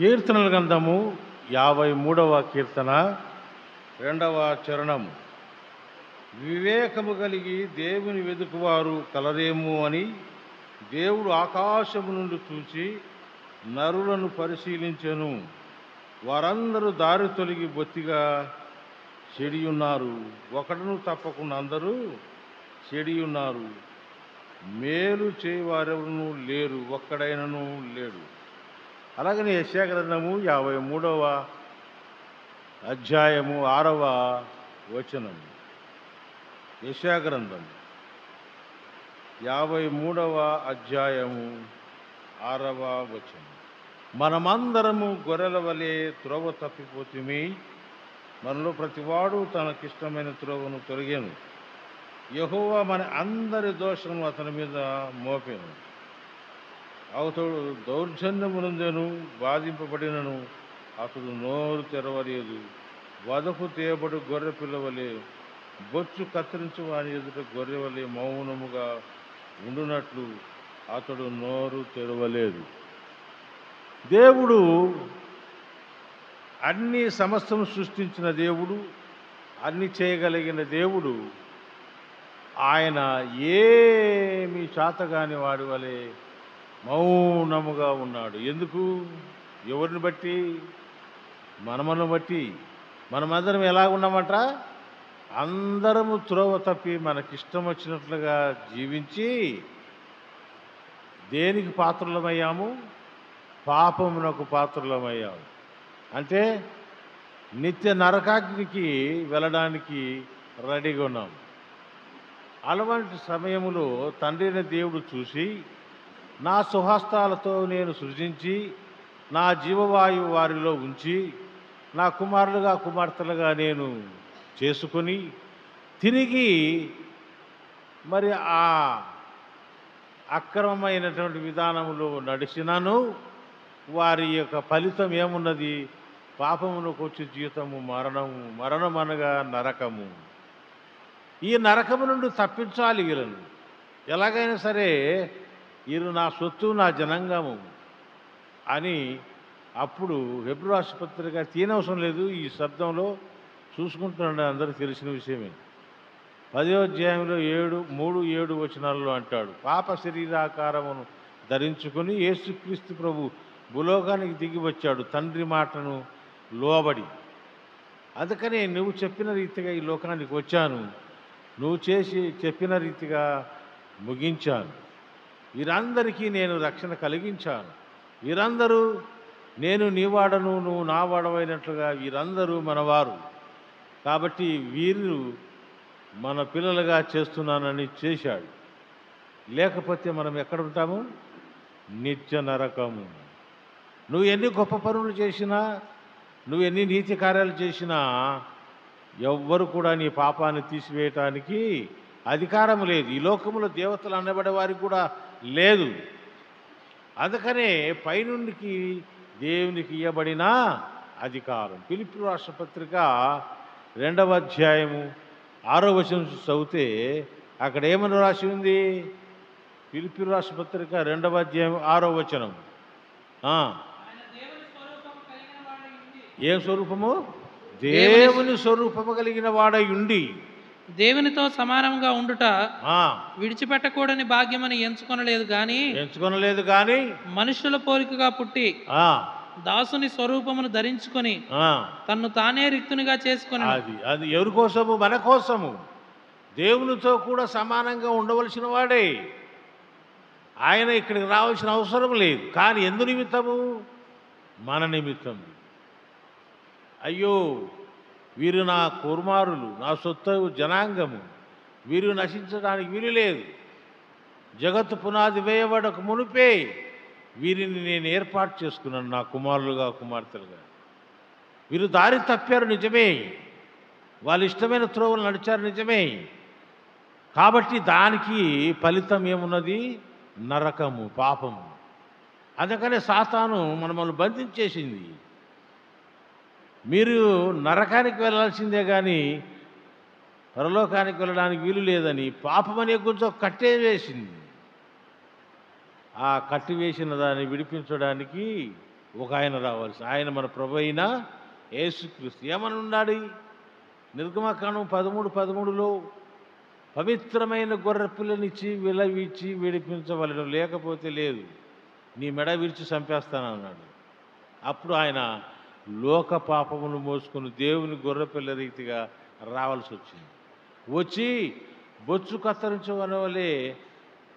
కీర్తనల గ్రంథము 53వ కీర్తన 2వ చరణము. వివేకము కలిగి దేవుని వెదుకువారు కలరేమో అని దేవుడు ఆకాశము నుండి చూచి నరులను పరిశీలించెను. వారందరూ దారి తొలగి బొత్తిగా చెడియున్నారు, ఒకడును తప్పకుండా అందరూ చెడియున్నారు. మేలు చేయవారెవరునూ లేరు, ఒక్కడైనను లేడు. అలాగనే యెషయా గ్రంథము 53వ అధ్యాయము 6వ వచనం. యెషయా గ్రంథం 53వ అధ్యాయము 6వ వచనం. మనమందరము గొర్రెల వలె త్రోవ తప్పిపోతుమి, మనలో ప్రతివాడు తనకిష్టమైన త్రోవను తొలగాను. యెహోవా మన అందరి దోషము అతని మీద మోపెను. అతడు దౌర్జన్యమునందెను, బాధింపబడినను అతడు నోరు తెరవలేదు. వదకు తేబడు గొర్రె పిల్లవలే, బొచ్చు కత్తిరించు వాని ఎదుట గొర్రె వలె మౌనముగా ఉండునట్లు అతడు నోరు తెరవలేదు. దేవుడు అన్ని సమస్తము సృష్టించిన దేవుడు, అన్ని చేయగలిగిన దేవుడు. ఆయన ఏమి చాతగాని వాడి వలె మౌనముగా ఉన్నాడు. ఎందుకు? ఎవరిని బట్టి? మనమను బట్టి. మనమందరం ఎలా ఉన్నామంట? అందరము త్రోవ తప్పి మనకిష్టం వచ్చినట్లుగా జీవించి దేనికి పాత్రులమయ్యాము? పాపమునకు పాత్రులమయ్యాము. అంటే నిత్య నరకాగ్నికి వెళ్ళడానికి రెడీగా ఉన్నాం. అలాంటి సమయంలో తండ్రిని దేవుడు చూసి, నా సుహస్తాలతో నేను సృజించి నా జీవవాయువు వారిలో ఉంచి నా కుమారులుగా కుమార్తెలుగా నేను చేసుకొని తిరిగి మరి ఆ అక్రమమైనటువంటి విధానంలో నడిచినాను. వారి యొక్క ఫలితం ఏమున్నది? పాపమునకు వచ్చే జీవితము మరణము, మరణం అనగా నరకము. ఈ నరకము నుండి తప్పించాలి వీళ్ళను ఎలాగైనా సరే. వీరు నా సొత్తు, నా జనాంగము అని అప్పుడు హెబ్రీ ఆసుపత్రిగా తీనవసరం లేదు. ఈ శబ్దంలో చూసుకుంటున్నాడు, అందరికీ తెలిసిన విషయమే. 10వ అధ్యాయంలో 3-7 వచనాల్లో అంటాడు, పాప శరీరాకారమును ధరించుకుని యేసుక్రీస్తు ప్రభు భూలోకానికి దిగి వచ్చాడు తండ్రి మాటను లోబడి. అందుకనే నువ్వు చెప్పిన రీతిగా ఈ లోకానికి వచ్చాను, నువ్వు చెప్పిన రీతిగా ముగించాను. వీరందరికీ నేను రక్షణ కలిగించాను. వీరందరూ నేను నీ వాడను, నువ్వు నా వాడవైనట్లుగా వీరందరూ మనవారు. కాబట్టి వీరు మన పిల్లలుగా చేస్తున్నానని చేశాడు. లేకపోతే మనం ఎక్కడ ఉంటాము? నిత్య నరకము. నువ్వు ఎన్ని గొప్ప పనులు చేసినా, నువ్వు ఎన్ని నీతి కార్యాలు చేసినా ఎవ్వరు కూడా నీ పాపాన్ని తీసివేయటానికి అధికారం లేదు. ఈ లోకంలో దేవతలు అనబడే వారికి కూడా లేదు. అందుకనే పైనుండికి దేవునికి ఇవ్వబడిన అధికారం. ఫిలిప్పీ రాష్ట్రపత్రిక 2వ అధ్యాయము 6వ వచనం చదివితే అక్కడ ఏమని రాసి ఉంది? ఫిలిప్పీ రాష్ట్రపత్రిక 2వ అధ్యాయం 6వ వచనం. ఏ స్వరూపము? దేవుని స్వరూపము కలిగిన వాడై ఉండి దేవునితో సమానంగా ఉండుట విడిచిపెట్టకూడని భాగ్యమని ఎంచుకొనలేదు గాని మనుషుల పోలికగా పుట్టి దాసుని స్వరూపమును ధరించుకొని తన్ను తానే రిక్తునిగా చేసుకొని. అది ఎవరి కోసము? మన కోసము. దేవునితో కూడా సమానంగా ఉండవలసిన వాడే ఆయన. ఇక్కడికి రావాల్సిన అవసరం లేదు. కానీ ఎందు నిమిత్తము? మన నిమిత్తం. అయ్యో, వీరు నా కుమారులు, నా సొత్తు జనాంగము, వీరు నశించడానికి వీలు లేదు. జగత్తు పునాది వేయబడక మునిపే వీరిని నేను ఏర్పాటు చేసుకున్నాను నా కుమారులుగా కుమార్తెలుగా. వీరు దారి తప్పారు నిజమే, వాళ్ళు ఇష్టమైన త్రోవలు నడిచారు నిజమే. కాబట్టి దానికి ఫలితం ఏమున్నది? నరకము, పాపము. అందుకనే సాతాను మనల్ని బంధించేసింది. మీరు నరకానికి వెళ్ళాల్సిందే కానీ పరలోకానికి వెళ్ళడానికి వీలు లేదని పాపం అనే కొంచెం కట్టేవేసింది. ఆ కట్టివేసిన దాన్ని విడిపించడానికి ఒక ఆయన రావాల్సి, ఆయన మన ప్రభు అయిన యేసుక్రీస్తు. ఏమని ఉన్నాడు? నిర్గమకాండం 13:13లో పవిత్రమైన గొర్రె పిల్లనిచ్చి విలవిచ్చి విడిపించవలను, లేకపోతే లేదు, నీ మెడ విరిచి చంపేస్తానన్నాడు. అప్పుడు ఆయన లోక పాపమును మోసుకుని దేవుని గొర్రెపిల్ల రీతిగా రావాల్సి వచ్చింది. వచ్చి బొచ్చు కత్తిరించవన వలె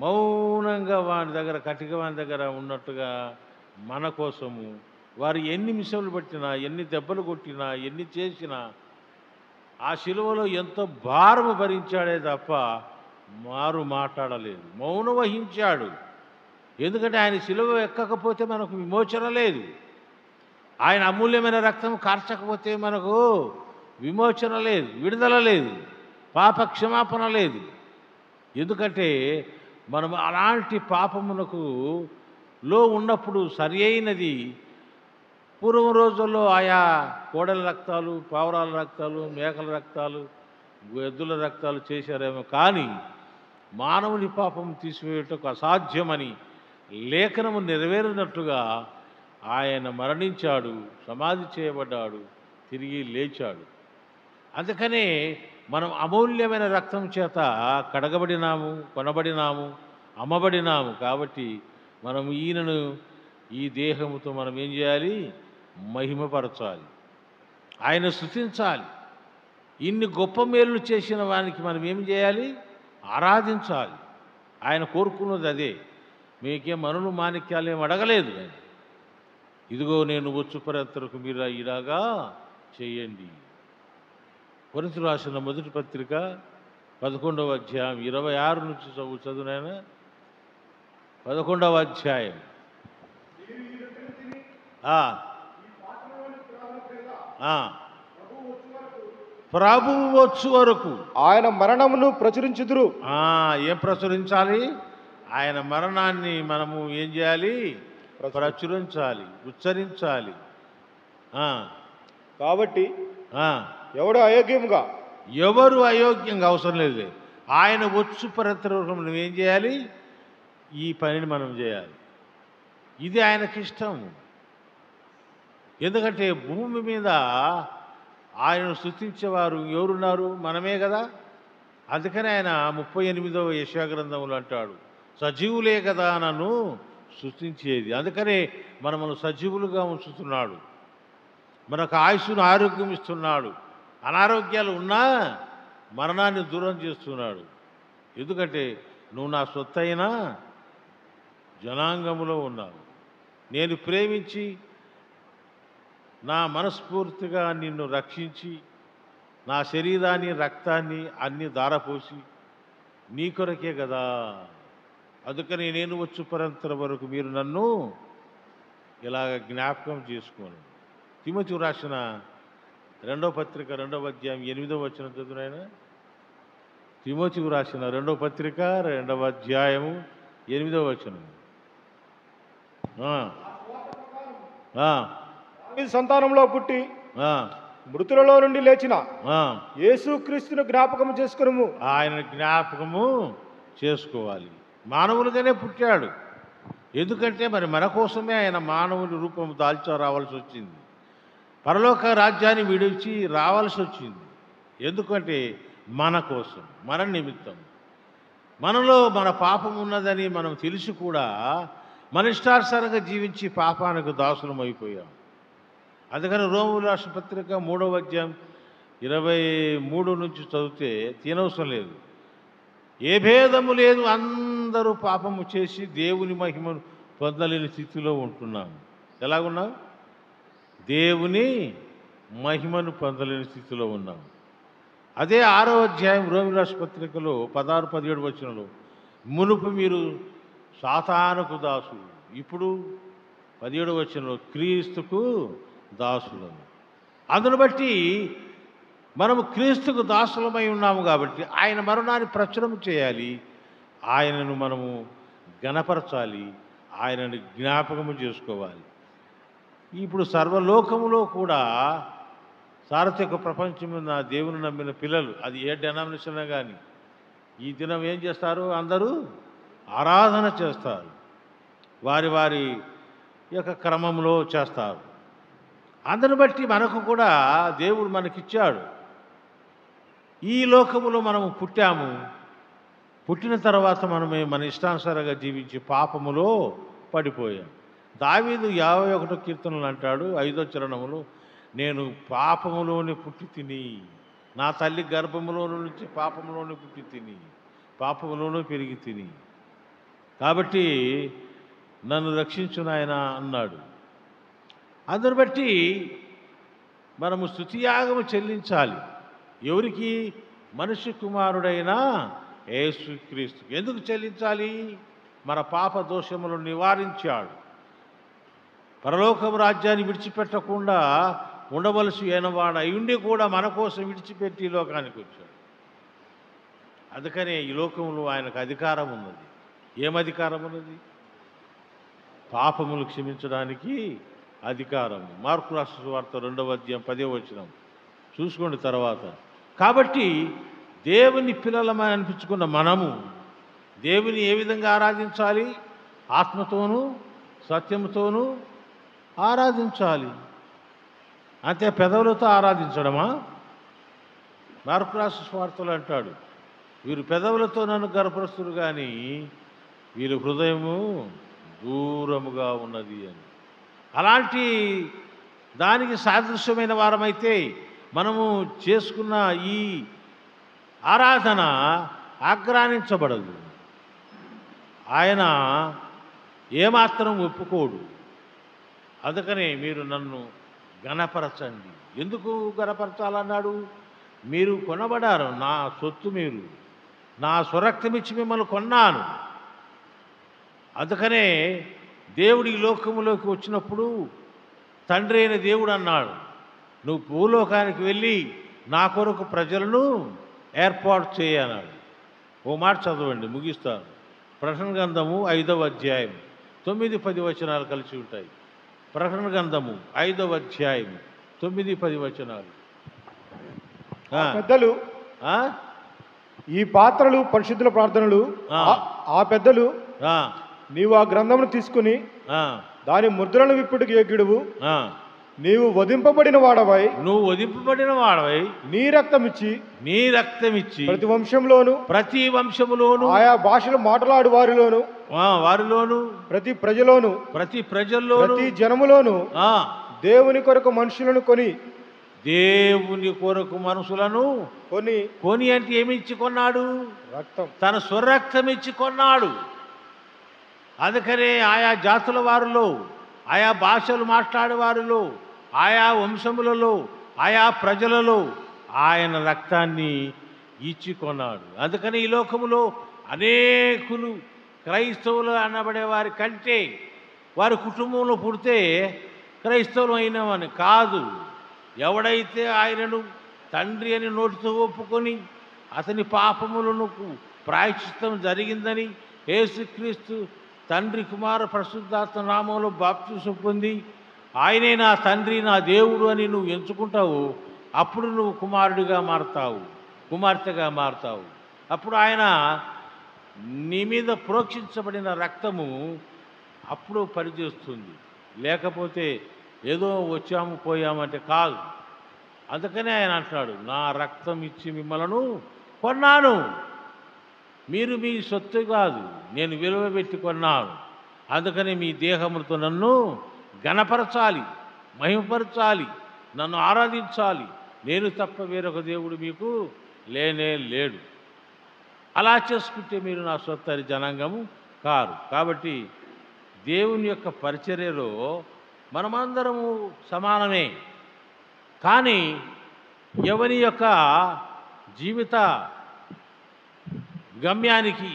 మౌనంగా వాని దగ్గర, కటిక వాని దగ్గర ఉన్నట్టుగా మన కోసము వారు ఎన్ని మిషములు పట్టినా, ఎన్ని దెబ్బలు కొట్టినా, ఎన్ని చేసినా ఆ శిలువలో ఎంతో భారము భరించాడే తప్ప మారు మాట్లాడలేదు, మౌనం వహించాడు. ఎందుకంటే ఆయన శిలువ ఎక్కకపోతే మనకు విమోచన లేదు. ఆయన అమూల్యమైన రక్తం కార్చకపోతే మనకు విమోచన లేదు, విడుదల లేదు, పాప క్షమాపణ లేదు. ఎందుకంటే మనం అలాంటి పాపమునకు ఉన్నప్పుడు సరి అయినది పూర్వం రోజుల్లో ఆయా కోడల రక్తాలు, పావురాల రక్తాలు, మేకల రక్తాలు, ఎద్దుల రక్తాలు చేశారేమో, కానీ మానవుని పాపం తీసివేయటకు అసాధ్యమని లేఖనము నెరవేరినట్టుగా ఆయన మరణించాడు, సమాధి చేయబడ్డాడు, తిరిగి లేచాడు. అందుకనే మనం అమూల్యమైన రక్తం చేత కడగబడినాము, కొనబడినాము, అమ్మబడినాము. కాబట్టి మనం ఈయనను ఈ దేహముతో మనం ఏం చేయాలి? మహిమపరచాలి, ఆయన స్తుతించాలి. ఇన్ని గొప్ప మేలు చేసిన వానికి మనం ఏం చేయాలి? ఆరాధించాలి. ఆయన కోరుకున్నది అదే. మీకేం మనులు మాణిక్యాలు ఏం అడగలేదు. ఇదిగో నేను వచ్చు పరంతరకు మీరు ఇలాగా చేయండి. కొరింథీయులకు రాసిన మొదటి పత్రిక 11వ అధ్యాయం 26 నుంచి చదువునైనా. 11వ అధ్యాయం. ప్రభువు వచ్చు వరకు ఆయన మరణమును ప్రచురించుదురు. ఏం ప్రచురించాలి? ఆయన మరణాన్ని మనము ఏం చేయాలి? ప్రచురించాలి, ఉచ్చరించాలి. కాబట్టి ఎవరు అయోగ్యంగా అవసరం లేదు. ఆయన వచ్చు పరంతరకు మనం ఏం చేయాలి? ఈ పనిని మనం చేయాలి. ఇది ఆయనకి ఇష్టం. ఎందుకంటే భూమి మీద ఆయనను స్తుతించేవారు ఎవరున్నారు? మనమే కదా. అందుకని ఆయన 38వ యెషయా గ్రంథంలో అంటాడు, సజీవులే కదా నన్ను స్తుతించేది. అందుకనే మనము సజీవులుగా ఉంచుతున్నాడు, మనకు ఆయుస్సును, ఆరోగ్యం ఇస్తున్నాడు. అనారోగ్యాలు ఉన్నా మరణాన్ని దూరం చేస్తున్నాడు. ఎందుకంటే నువ్వు నా సొత్తైన జనాంగములో ఉన్నావు. నేను ప్రేమించి నా మనస్ఫూర్తిగా నిన్ను రక్షించి నా శరీరాన్ని, రక్తాన్ని అన్ని ధారపోసి నీ కొరకే కదా. అందుకని నేను వచ్చు పరంతర వరకు మీరు నన్ను ఇలాగ జ్ఞాపకం చేసుకోను. తిమోతికి రాసిన 2వ పత్రిక 2వ అధ్యాయం 8వ వచనం చదువునైనా. తిమోతికి రాసిన 2వ పత్రిక 2వ అధ్యాయము 8వ వచనం. సంతానంలో పుట్టి మృతులలో నుండి లేచిన యేసుక్రీస్తును జ్ఞాపకము చేసుకును. ఆయన జ్ఞాపకము చేసుకోవాలి. మానవులుగానే పుట్టాడు. ఎందుకంటే మరి మన కోసమే ఆయన మానవుని రూపం దాల్చా రావాల్సి వచ్చింది. పరలోక రాజ్యాన్ని విడిచి రావాల్సి వచ్చింది. ఎందుకంటే మన కోసం, మన నిమిత్తం. మనలో మన పాపం ఉన్నదని మనం తెలిసి కూడా మన ఇష్టానుసారంగా జీవించి పాపానికి దాసులం అయిపోయాం. అందుకని రోమీయులకు రాసిన పత్రిక 3వ అధ్యాయం 23 నుంచి చదివితే తినవసరం లేదు. ఏ భేదము లేదు, అందరూ పాపము చేసి దేవుని మహిమను పొందలేని స్థితిలో ఉంటున్నాము. ఎలాగున్నాం? దేవుని మహిమను పొందలేని స్థితిలో ఉన్నాం. అదే 6వ అధ్యాయం రోమీయులకు రాసిన పత్రికలో 16-17 వచనంలో, మునుపు మీరు సాతానుకు దాసులు, ఇప్పుడు 17వ వచనంలో క్రీస్తుకు దాసులను. అందును బట్టి మనము క్రీస్తుకు దాసులమై ఉన్నాము. కాబట్టి ఆయన మరణాన్ని ప్రచురం చేయాలి, ఆయనను మనము గణపరచాలి, ఆయనను జ్ఞాపకము చేసుకోవాలి. ఇప్పుడు సర్వలోకములో కూడా సార్వత్రిక ప్రపంచం మీద దేవుని నమ్మిన పిల్లలు, అది ఏ డెనామినేషన్ కానీ, ఈ దినం ఏం చేస్తారు? అందరూ ఆరాధన చేస్తారు. వారి వారి ఈ యొక్క క్రమంలో చేస్తారు. అందుని బట్టి మనకు కూడా దేవుడు మనకిచ్చాడు. ఈ లోకములో మనము పుట్టాము. పుట్టిన తర్వాత మనమే మన ఇష్టానుసారంగా జీవించి పాపములో పడిపోయాం. దావీదు 51వ కీర్తనలు అంటాడు 5వ చరణములో, నేను పాపములోని పుట్టి తిని, నా తల్లి గర్భములో నుంచి పాపములోనే పుట్టి తిని, పాపములోనే పెరిగి తిని, కాబట్టి నన్ను రక్షించు నాయనా అన్నాడు. అందుని బట్టి మనము స్తుతియాగము చెల్లించాలి. ఎవరికి? మనుష్య కుమారుడైన యేసుక్రీస్తు. ఎందుకు చెల్లించాలి? మన పాప దోషములను నివారించాడు. పరలోకపు రాజ్యాన్ని విడిచిపెట్టకుండా ఉండవలసి అయినవాడు అయ్యుండి కూడా మన కోసం విడిచిపెట్టి ఈ లోకానికి వచ్చాడు. అందుకనే ఈ లోకంలో ఆయనకు అధికారం ఉన్నది. ఏం అధికారం ఉన్నది? పాపములు క్షమించడానికి అధికారం. మార్కు రాసిన సువార్త 2వ అధ్యాయం 10వ వచనం చూసుకోండి తర్వాత. కాబట్టి దేవుని పిల్లలమని అనిపించుకున్న మనము దేవుని ఏ విధంగా ఆరాధించాలి? ఆత్మతోనూ సత్యముతోనూ ఆరాధించాలి. అంతే పెదవులతో ఆరాధించడమా? మార్కు రాసిన సువార్తలు అంటాడు, వీరు పెదవులతో నన్ను గర్భపరుస్తురు కానీ వీరి హృదయము దూరముగా ఉన్నది అని. అలాంటి దానికి సాదృశ్యమైన వారమైతే మనము చేసుకున్న ఈ ఆరాధన ఆగ్రానించబడదు. ఆయన ఏమాత్రం ఒప్పుకోడు. అందుకనే మీరు నన్ను గణపరచండి. ఎందుకు గణపరచాలన్నాడు? మీరు కొనబడారు, నా సొత్తు మీరు, నా స్వరక్తమిచ్చి మిమ్మల్ని కొన్నాను. అందుకనే దేవుడు ఈ లోకములోకి వచ్చినప్పుడు తండ్రి అయిన దేవుడు అన్నాడు, నువ్వు భూలోకానికి వెళ్ళి నా కొరకు ప్రజలను ఏర్పాటు చేయన్నాడు. ఓ మాట చదవండి, ముగిస్తాను. ప్రకటన గ్రంథము 5వ అధ్యాయం 9-10 వచనాలు కలిసి ఉంటాయి. ప్రకటన గ్రంథము 5వ అధ్యాయం 9-10 వచనాలు. పెద్దలు ఈ పాత్రలు పరిశుద్ధుల ప్రార్థనలు. ఆ పెద్దలు నీవు ఆ గ్రంథమును తీసుకుని దాని ముద్రను విప్పుడికి యోగ్యుడువు, నీవు వధింపబడిన వాడవై, నీ రక్తమిచ్చి ప్రతి వంశములోను ఆయా భాషలు మాట్లాడు వారిలోను ప్రతి ప్రజలోను ప్రతి జనములోను దేవుని కొరకు మనుషులను కొని అంటే ఏమి ఇచ్చి కొన్నాడు? రక్తం. తన స్వరక్తం ఇచ్చి కొన్నాడు. అందుకనే ఆయా జాతుల వారిలో, ఆయా భాషలు మాట్లాడే వారిలో, ఆయా వంశములలో, ఆయా ప్రజలలో ఆయన రక్తాన్ని ఇచ్చి కొన్నాడు. అందుకని ఈ లోకములో అనేకులు క్రైస్తవులు అనబడే వారి కంటే వారి కుటుంబంలో పుడితే క్రైస్తవులు అయినవని కాదు. ఎవడైతే ఆయనను తండ్రి అని నోటితో ఒప్పుకొని అతని పాపములను ప్రాయశ్చిత్తం జరిగిందని యేసుక్రీస్తు తండ్రి కుమార పరిశుద్ధాత్మ నామంలో బాప్తిసం పొంది ఆయనే నా తండ్రి నా దేవుడు అని నువ్వు ఎంచుకుంటావు, అప్పుడు నువ్వు కుమారుడిగా మారతావు, కుమార్తెగా మారతావు. అప్పుడు ఆయన నీ మీద ప్రోక్షించబడిన రక్తము అప్పుడు పనిచేస్తుంది. లేకపోతే ఏదో వచ్చాము పోయామంటే కాదు. అందుకనే ఆయన అంటున్నాడు, నా రక్తం ఇచ్చి మిమ్మలను కొన్నాను, మీరు మీ సొత్తు కాదు, నేను విలువ పెట్టి కొన్నాను. అందుకని మీ దేహములతో నన్ను ఘనపరచాలి, మహిమపరచాలి, నన్ను ఆరాధించాలి. నేను తప్ప వేరొక దేవుడు మీకు లేనే లేడు. అలా చేసుకుంటే మీరు నా సొత్తరి జనాంగము కారు. కాబట్టి దేవుని యొక్క పరిచర్యలో మనమందరము సమానమే. కానీ ఎవరి యొక్క జీవిత గమ్యానికి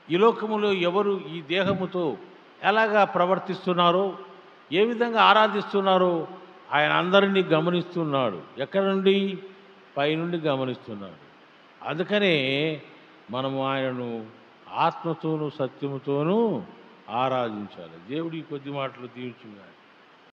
ఈ లోకములో ఎవరు ఈ దేహముతో ఎలాగా ప్రవర్తిస్తున్నారో, ఏ విధంగా ఆరాధిస్తున్నారో ఆయన అందరినీ గమనిస్తున్నాడు. ఎక్కడ నుండి? పైనుండి గమనిస్తున్నాడు. అందుకనే మనము ఆయనను ఆత్మతోనూ సత్యముతోనూ ఆరాధించాలి. దేవుడి కొద్ది మాటలు దీవించున్నాడు.